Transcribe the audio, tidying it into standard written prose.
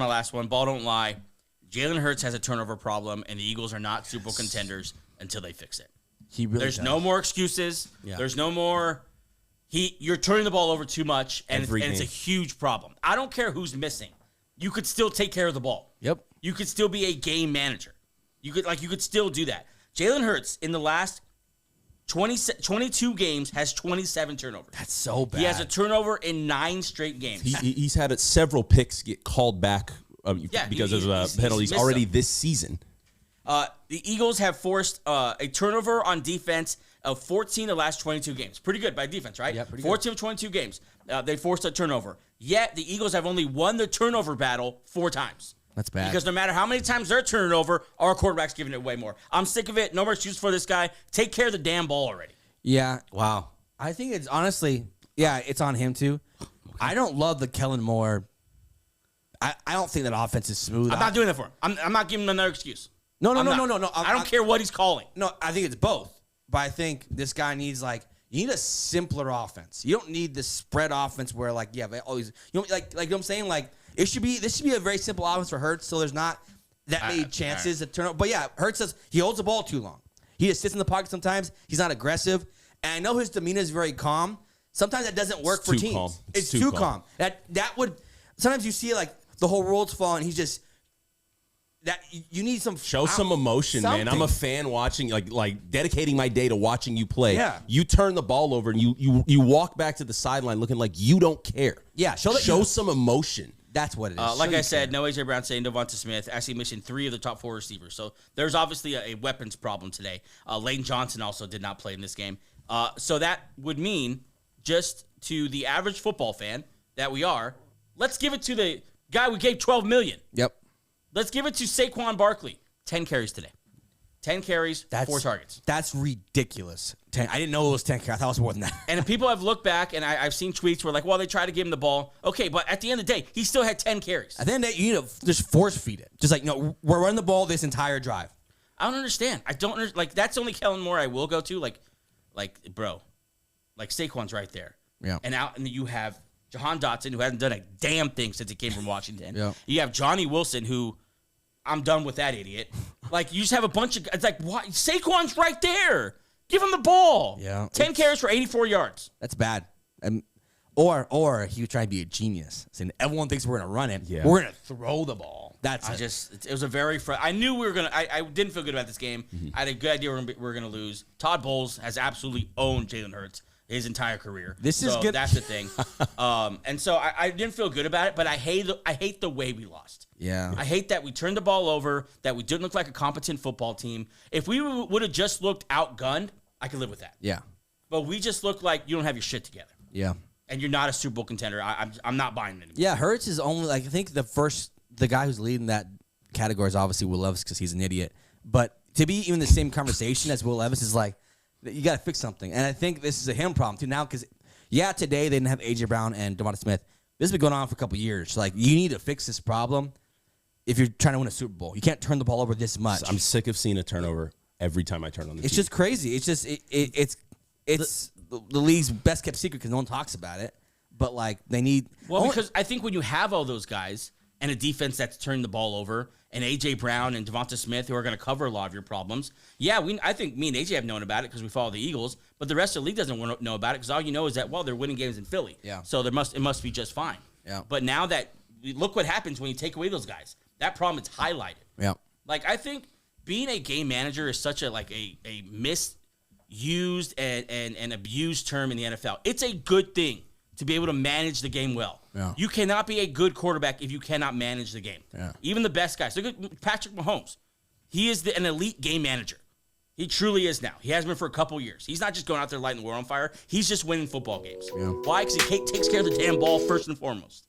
last one. Ball don't lie. Jalen Hurts has a turnover problem, and the Eagles are not Super Bowl contenders until they fix it. There's no more excuses. Yeah. There's no more. You're turning the ball over too much, and it's a huge problem. I don't care who's missing. You could still take care of the ball. Yep. You could still be a game manager. You could still do that. Jalen Hurts in the last 22 games has 27 turnovers. That's so bad. He has a turnover in 9 straight games. He's had several picks get called back because of penalties already this season. The Eagles have forced a turnover on defense of 14 of the last 22 games. Pretty good by defense, right? Yeah, pretty 14 of 22 games. They forced a turnover. Yet the Eagles have only won the turnover battle 4 times. That's bad. Because no matter how many times they're turning it over, our quarterback's giving it way more. I'm sick of it. No more excuses for this guy. Take care of the damn ball already. Yeah. Wow. I think it's honestly, it's on him too. Okay. I don't love the Kellen Moore. I don't think that offense is smooth. I'm not doing that for him. I'm not giving him another excuse. No. I don't care what he's calling. No, I think it's both. But I think this guy needs you need a simpler offense. You don't need this spread offense where always like what I'm saying, this should be a very simple offense for Hurts, so there's not that many chances to turn up. But Hurts says he holds the ball too long. He just sits in the pocket sometimes. He's not aggressive. And I know his demeanor is very calm. Sometimes that doesn't work for teams. Calm. It's too calm. That would sometimes you see the whole world's falling. He's just that you need some some emotion, something. Man. I'm a fan watching, like dedicating my day to watching you play. Yeah. You turn the ball over and you walk back to the sideline looking like you don't care. Yeah, show some emotion. That's what it is. Like I said, no A.J. Brown saying Devonta Smith actually missing 3 of the top 4 receivers. So there's obviously a weapons problem today. Lane Johnson also did not play in this game. So that would mean just to the average football fan that we are, let's give it to the guy we gave $12 million. Yep. Let's give it to Saquon Barkley. 10 carries today. 10 carries, 4 targets. That's ridiculous. I didn't know it was 10 carries. I thought it was more than that. And people have looked back, and I've seen tweets where they try to give him the ball. Okay, but at the end of the day, he still had 10 carries. At the end of the day, you need to just force feed it. Just we're running the ball this entire drive. I don't understand. That's the only Kellen Moore I will go to. Bro, Saquon's right there. Yeah. And you have Jahan Dotson, who hasn't done a damn thing since he came from Washington. Yeah. You have Johnny Wilson, who I'm done with that idiot. You just have a bunch of – it's what? Saquon's right there. Give him the ball. Yeah. 10 carries for 84 yards. That's bad. Or he would try to be a genius, saying everyone thinks we're going to run it. Yeah. We're going to throw the ball. It was a very I knew we were going to – I didn't feel good about this game. Mm-hmm. I had a good idea we were going to lose. Todd Bowles has absolutely owned Jalen Hurts his entire career. This is good. That's the thing. And so I didn't feel good about it, but I hate the way we lost. Yeah. I hate that we turned the ball over, that we didn't look like a competent football team. If we would have just looked outgunned, I could live with that. Yeah. But we just look like you don't have your shit together. Yeah. And you're not a Super Bowl contender. I'm not buying it anymore. Yeah, Hurts is only I think the guy who's leading that category is obviously Will Levis because he's an idiot. But to be even the same conversation as Will Levis is you got to fix something. And I think this is a him problem too now because today they didn't have A.J. Brown and Devonta Smith. This has been going on for a couple of years. You need to fix this problem if you're trying to win a Super Bowl. You can't turn the ball over this much. I'm sick of seeing a turnover every time I turn on the TV. It's just crazy. It's just it's the league's best kept secret because no one talks about it. But they need because I think when you have all those guys and a defense that's turned the ball over and A.J. Brown and Devonta Smith who are going to cover a lot of your problems, I think me and A.J. have known about it because we follow the Eagles, but the rest of the league doesn't know about it because all you know is that they're winning games in Philly. Yeah. So it must be just fine. Yeah. But now that look what happens when you take away those guys. That problem is highlighted. Yeah. I think being a game manager is such a misused and abused term in the NFL. It's a good thing to be able to manage the game well. Yeah. You cannot be a good quarterback if you cannot manage the game. Yeah. Even the best guys. Look at Patrick Mahomes. He is an elite game manager. He truly is now. He has been for a couple years. He's not just going out there lighting the world on fire. He's just winning football games. Yeah. Why? Because he takes care of the damn ball first and foremost.